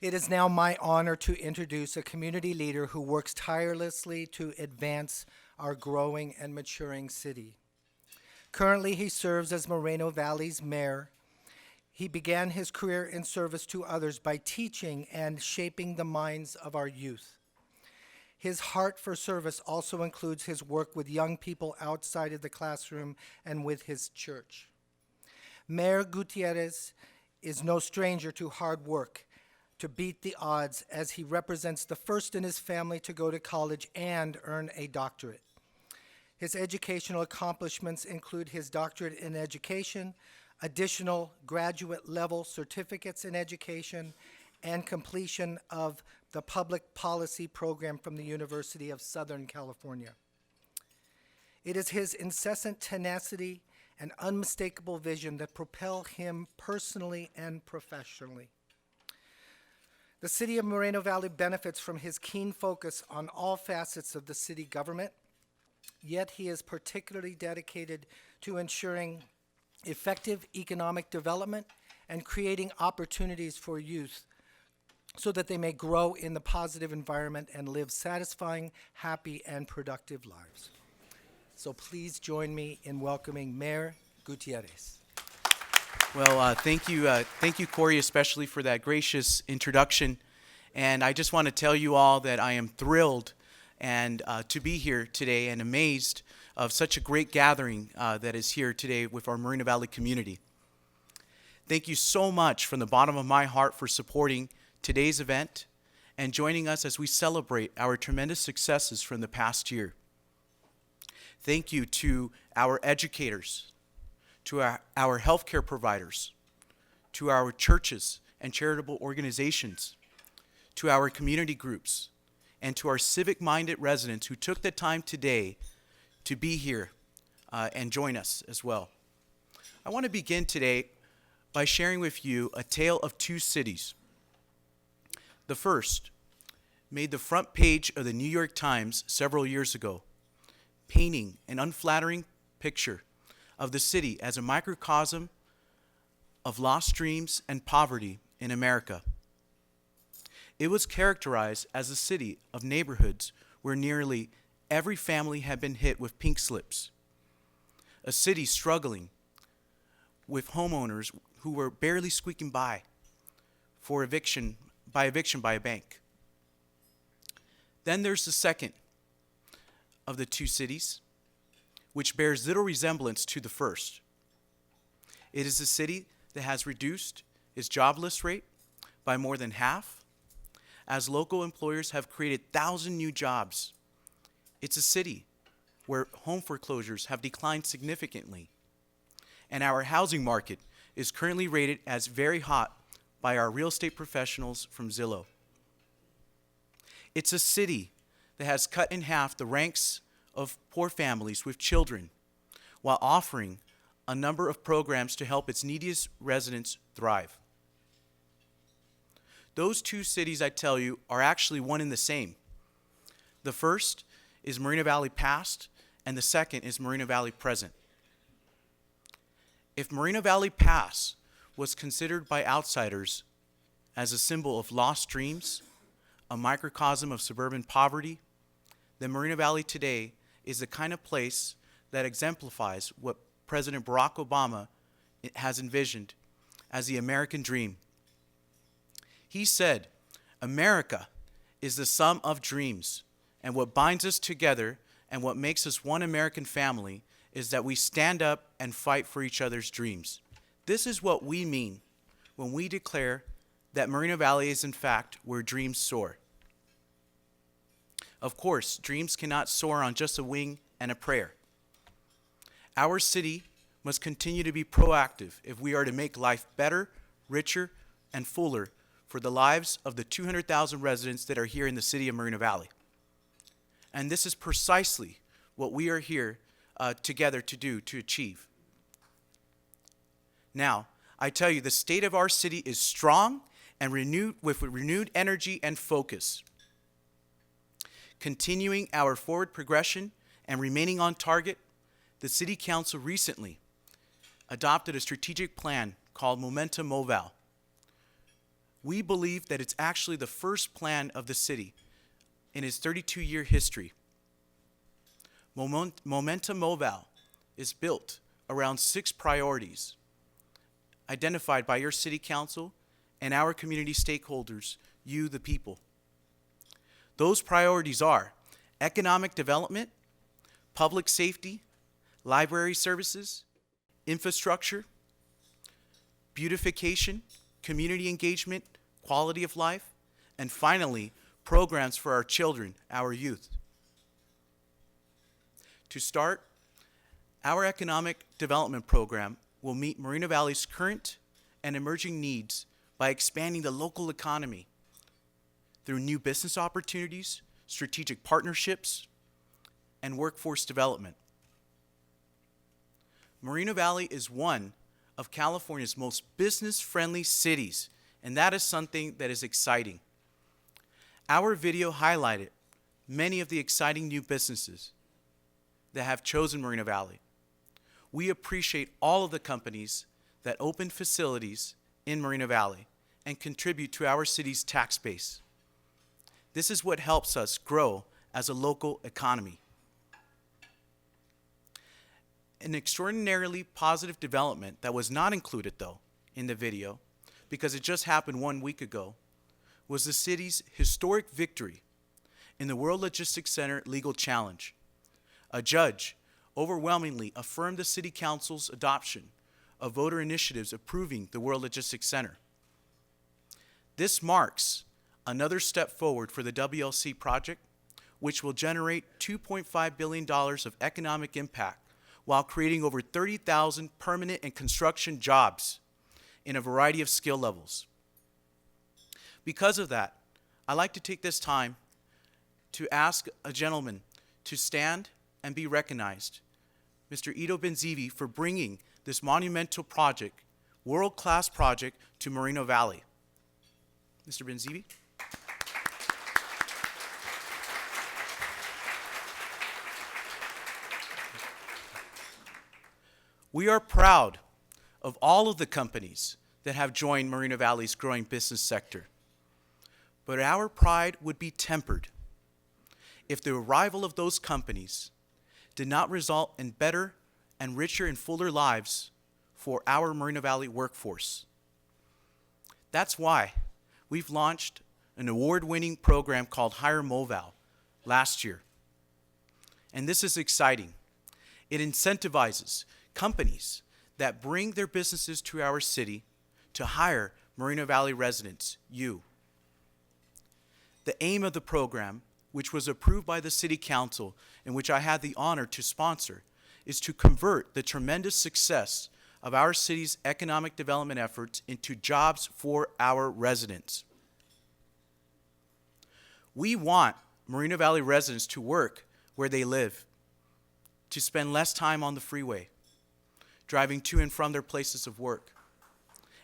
It is now my honor to introduce a community leader who works tirelessly to advance our growing and maturing city. Currently, he serves as Moreno Valley's mayor. He began his career in service to others by teaching and shaping the minds of our youth. His heart for service also includes his work with young people outside of the classroom and with his church. Mayor Gutierrez is no stranger to hard work, to beat the odds, as he represents the first in his family to go to college and earn a doctorate. His educational accomplishments include his doctorate in education, additional graduate-level certificates in education, and completion of the public policy program from the University of Southern California. It is his incessant tenacity and unmistakable vision that propel him personally and professionally. The city of Moreno Valley benefits from his keen focus on all facets of the city government, yet he is particularly dedicated to ensuring effective economic development and creating opportunities for youth so that they may grow in the positive environment and live satisfying, happy, and productive lives. So please join me in welcoming Mayor Gutierrez. Well, thank you, Corey, especially for that gracious introduction. And I just want to tell you all that I am thrilled and to be here today and amazed of such a great gathering that is here today with our Moreno Valley community. Thank you so much from the bottom of my heart for supporting today's event and joining us as we celebrate our tremendous successes from the past year. Thank you to our educators, to our healthcare providers, to our churches and charitable organizations, to our community groups, and to our civic-minded residents who took the time today to be here and join us as well. I want to begin today by sharing with you a tale of two cities. The first made the front page of the New York Times several years ago, painting an unflattering picture of the city as a microcosm of lost dreams and poverty in America. It was characterized as a city of neighborhoods where nearly every family had been hit with pink slips, a city struggling with homeowners who were barely squeaking by for eviction by a bank. Then there's the second of the two cities, which bears little resemblance to the first. It is a city that has reduced its jobless rate by more than half, as local employers have created 1,000 new jobs. It's a city where home foreclosures have declined significantly, and our housing market is currently rated as very hot by our real estate professionals from Zillow. It's a city that has cut in half the ranks of poor families with children while offering a number of programs to help its neediest residents thrive. Those two cities, I tell you, are actually one and the same. The first is Moreno Valley past, and the second is Moreno Valley present. If Moreno Valley past was considered by outsiders as a symbol of lost dreams, a microcosm of suburban poverty, then Moreno Valley today is the kind of place that exemplifies what President Barack Obama has envisioned as the American dream. He said, "America is the sum of dreams, and what binds us together and what makes us one American family is that we stand up and fight for each other's dreams." This is what we mean when we declare that Moreno Valley is in fact where dreams soar. Of course, dreams cannot soar on just a wing and a prayer. Our city must continue to be proactive if we are to make life better, richer, and fuller for the lives of the 200,000 residents that are here in the city of Moreno Valley. And this is precisely what we are here together to achieve. Now, I tell you, the state of our city is strong and with renewed energy and focus. Continuing our forward progression and remaining on target, the City Council recently adopted a strategic plan called Moval, We believe that it's actually the first plan of the city in its 32-year history. Momentum Moval is built around 6 priorities identified by your city council and our community stakeholders, you the people. Those priorities are economic development, public safety, library services, infrastructure, beautification, community engagement, quality of life, and finally, programs for our children, our youth. To start, our economic development program will meet Moreno Valley's current and emerging needs by expanding the local economy through new business opportunities, strategic partnerships, and workforce development. Moreno Valley is one of California's most business-friendly cities, and that is something that is exciting. Our video highlighted many of the exciting new businesses that have chosen Moreno Valley. We appreciate all of the companies that open facilities in Moreno Valley and contribute to our city's tax base. This is what helps us grow as a local economy. An extraordinarily positive development that was not included, though, in the video, because it just happened 1 week ago, was the city's historic victory in the World Logistics Center legal challenge. A judge overwhelmingly affirmed the City Council's adoption of voter initiatives approving the World Logistics Center. This marks another step forward for the WLC project, which will generate $2.5 billion of economic impact while creating over 30,000 permanent and construction jobs in a variety of skill levels. Because of that, I'd like to take this time to ask a gentleman to stand and be recognized, Mr. Ido Benzivi, for bringing this monumental project, world-class project, to Moreno Valley. Mr. Benzivi. We are proud of all of the companies that have joined Moreno Valley's growing business sector. But our pride would be tempered if the arrival of those companies did not result in better and richer and fuller lives for our Moreno Valley workforce. That's why we've launched an award-winning program called Hire Moval last year. And this is exciting. It incentivizes companies that bring their businesses to our city to hire Moreno Valley residents, you. The aim of the program, which was approved by the City Council and which I had the honor to sponsor, is to convert the tremendous success of our city's economic development efforts into jobs for our residents. We want Moreno Valley residents to work where they live, to spend less time on the freeway, driving to and from their places of work,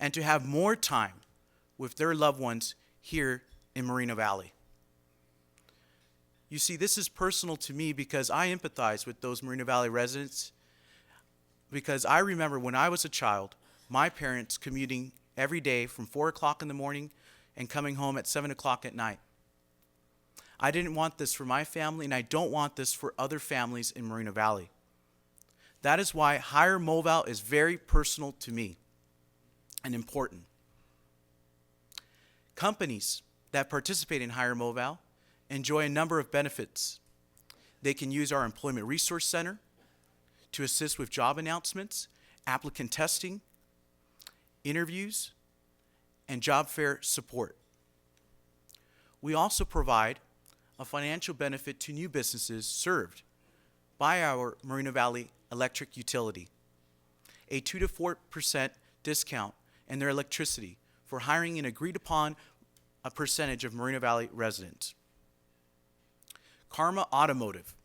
and to have more time with their loved ones here in Moreno Valley. You see, this is personal to me because I empathize with those Moreno Valley residents, because I remember when I was a child, my parents commuting every day from 4 o'clock in the morning and coming home at 7 o'clock at night. I didn't want this for my family, and I don't want this for other families in Moreno Valley. That is why Hire Moval is very personal to me and important. Companies that participate in Hire Moval enjoy a number of benefits. They can use our Employment Resource Center to assist with job announcements, applicant testing, interviews, and job fair support. We also provide a financial benefit to new businesses served by our Moreno Valley electric utility, a 2 to 4% discount in their electricity for hiring an agreed upon a percentage of Moreno Valley residents. Karma Automotive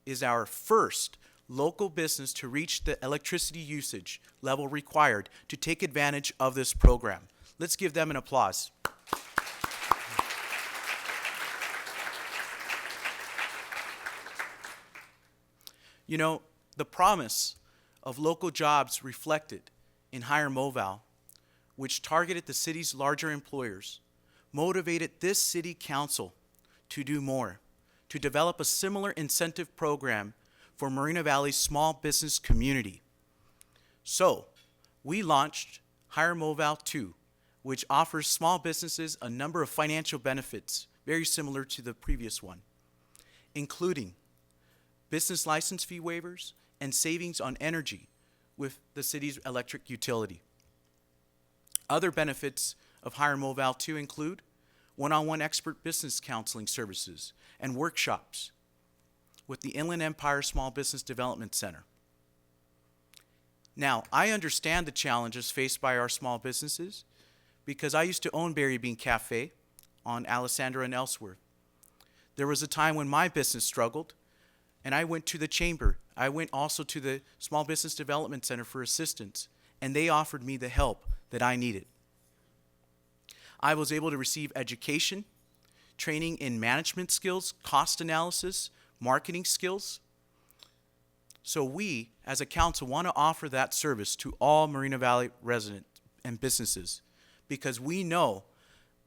is our first local business to reach the electricity usage level required to take advantage of this program. Let's give them an applause. You know, the promise of local jobs reflected in Hire Moval which targeted the city's larger employers, motivated this city council to do more, to develop a similar incentive program for Moreno Valley's small business community. So, we launched Hire Moval 2, which offers small businesses a number of financial benefits very similar to the previous one, including business license fee waivers and savings on energy with the city's electric utility. Other benefits of Hire Moval 2 include one-on-one expert business counseling services and workshops with the Inland Empire Small Business Development Center. Now, I understand the challenges faced by our small businesses because I used to own Berry Bean Cafe on Alessandra and Ellsworth. There was a time when my business struggled, and I went to the chamber. I went also to the Small Business Development Center for assistance, and they offered me the help that I needed. I was able to receive education, training in management skills, cost analysis, marketing skills. So we, as a council, want to offer that service to all Moreno Valley residents and businesses because we know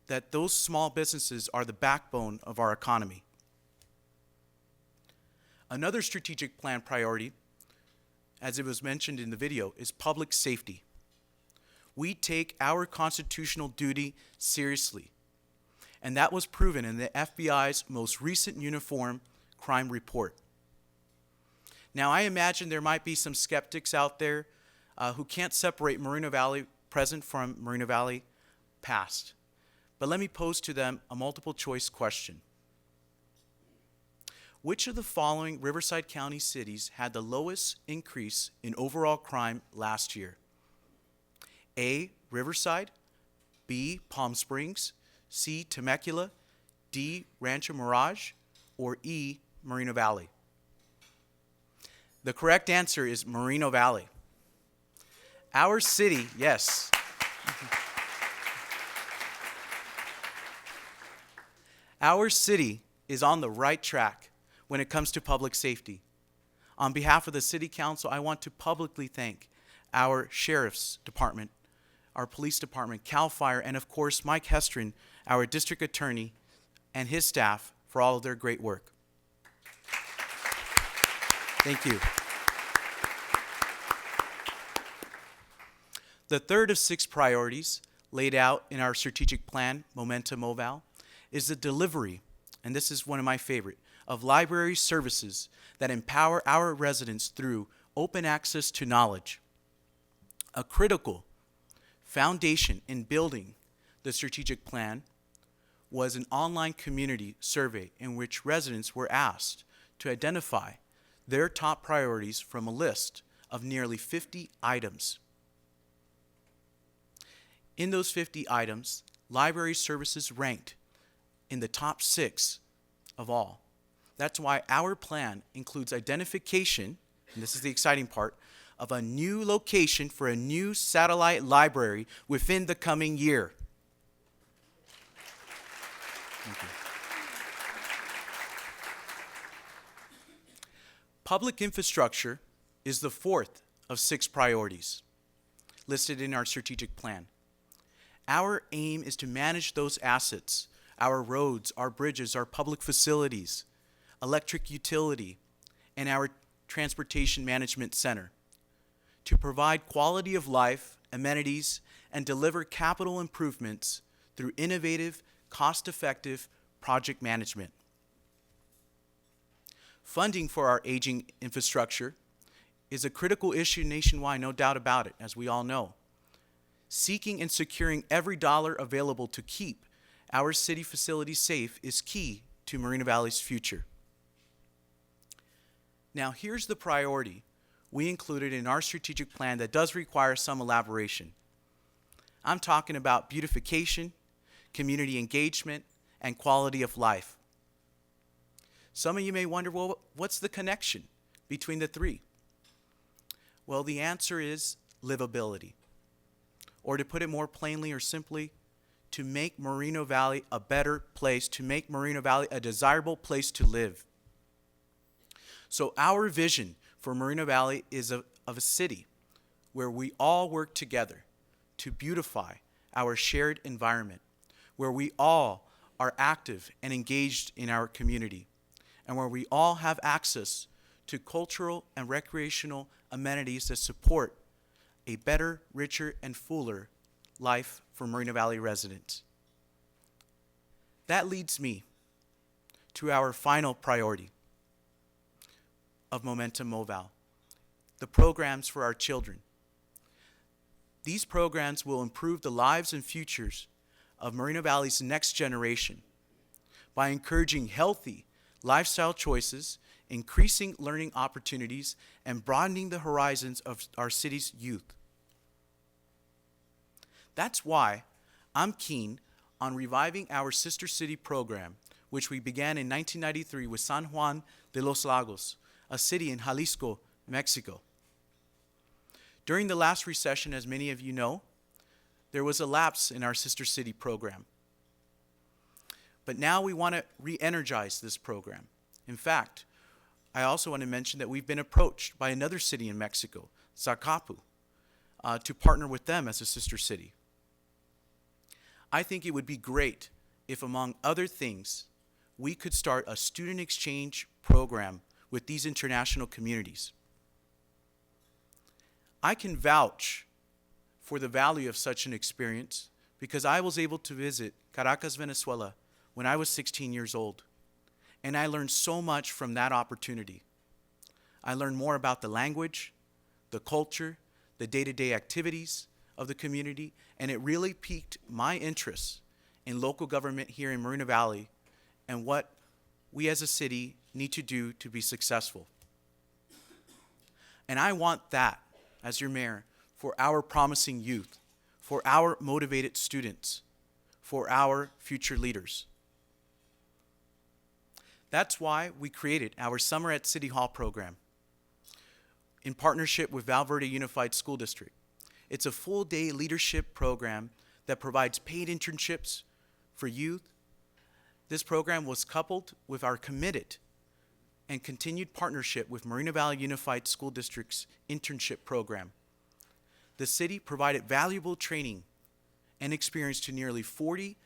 that those small businesses are the backbone of our economy. Another strategic plan priority, as it was mentioned in the video, is public safety. We take our constitutional duty seriously, and that was proven in the FBI's most recent uniform crime report. Now, I imagine there might be some skeptics out there who can't separate Moreno Valley present from Moreno Valley past. But let me pose to them a multiple choice question. Which of the following Riverside County cities had the lowest increase in overall crime last year? A, Riverside, B, Palm Springs, C, Temecula, D, Rancho Mirage, or E, Moreno Valley? The correct answer is Moreno Valley. Our city, yes. Our city is on the right track when it comes to public safety. On behalf of the City Council, I want to publicly thank our Sheriff's Department, our Police Department, CAL FIRE, and of course Mike Hestrin, our District Attorney, and his staff for all of their great work. Thank you. The third of 6 priorities laid out in our strategic plan, Momentum Moval, is the delivery, and this is one of my favorite, of library services that empower our residents through open access to knowledge. A critical foundation in building the strategic plan was an online community survey in which residents were asked to identify their top priorities from a list of nearly 50 items. In those 50 items, library services ranked in the top 6 of all. That's why our plan includes identification, and this is the exciting part, of a new location for a new satellite library within the coming year. Thank you. Public infrastructure is the 4th of 6 priorities listed in our strategic plan. Our aim is to manage those assets, our roads, our bridges, our public facilities, electric utility, and our transportation management center, to provide quality of life, amenities, and deliver capital improvements through innovative, cost-effective project management. Funding for our aging infrastructure is a critical issue nationwide, no doubt about it, as we all know. Seeking and securing every dollar available to keep our city facilities safe is key to Moreno Valley's future. Now, here's the priority we included in our strategic plan that does require some elaboration. I'm talking about beautification, community engagement, and quality of life. Some of you may wonder, well, what's the connection between the 3? Well, the answer is livability. Or to put it more plainly or simply, to make Moreno Valley a better place, to make Moreno Valley a desirable place to live. So our vision for Moreno Valley is of a city where we all work together to beautify our shared environment, where we all are active and engaged in our community, and where we all have access to cultural and recreational amenities that support a better, richer, and fuller life for Moreno Valley residents. That leads me to our final priority of Momentum Moval, the programs for our children. These programs will improve the lives and futures of Moreno Valley's next generation by encouraging healthy lifestyle choices, increasing learning opportunities, and broadening the horizons of our city's youth. That's why I'm keen on reviving our Sister City program, which we began in 1993 with San Juan de los Lagos, a city in Jalisco, Mexico. During the last recession, as many of you know, there was a lapse in our Sister City program. But now we want to re-energize this program. In fact, I also want to mention that we've been approached by another city in Mexico, Zacapu, to partner with them as a sister city. I think it would be great if, among other things, we could start a student exchange program with these international communities. I can vouch for the value of such an experience because I was able to visit Caracas, Venezuela when I was 16 years old, and I learned so much from that opportunity. I learned more about the language, the culture, the day-to-day activities of the community, and it really piqued my interest in local government here in Moreno Valley and what we as a city need to do to be successful. And I want that, as your mayor, for our promising youth, for our motivated students, for our future leaders. That's why we created our Summer at City Hall program in partnership with Val Verde Unified School District. It's a full-day leadership program that provides paid internships for youth. This program was coupled with our committed and continued partnership with Moreno Valley Unified School District's internship program. The city provided valuable training and experience to nearly 40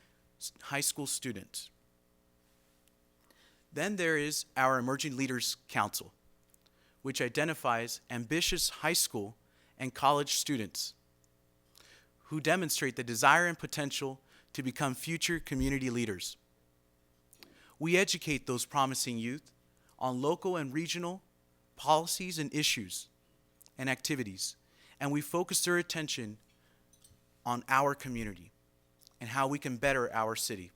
high school students. Then there is our Emerging Leaders Council, which identifies ambitious high school and college students who demonstrate the desire and potential to become future community leaders. We educate those promising youth on local and regional policies and issues and activities, and we focus their attention on our community and how we can better our city.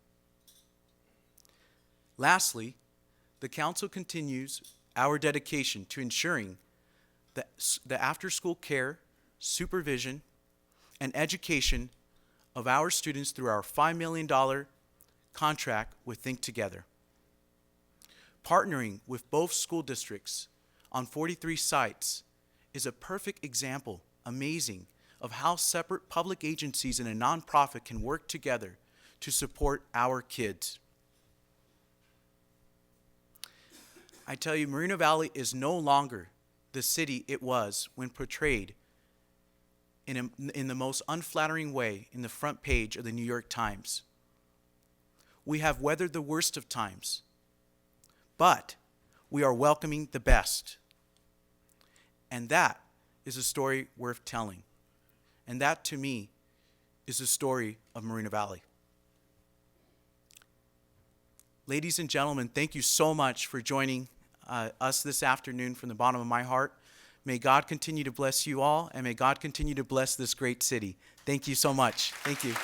Lastly, the council continues our dedication to ensuring that the after-school care, supervision, and education of our students through our $5 million contract with Think Together. Partnering with both school districts on 43 sites is a perfect example, amazing, of how separate public agencies and a nonprofit can work together to support our kids. I tell you, Moreno Valley is no longer the city it was when portrayed in the most unflattering way in the front page of the New York Times. We have weathered the worst of times, but we are welcoming the best. And that is a story worth telling. And that, to me, is the story of Moreno Valley. Ladies and gentlemen, thank you so much for joining us this afternoon from the bottom of my heart. May God continue to bless you all, and may God continue to bless this great city. Thank you so much. Thank you.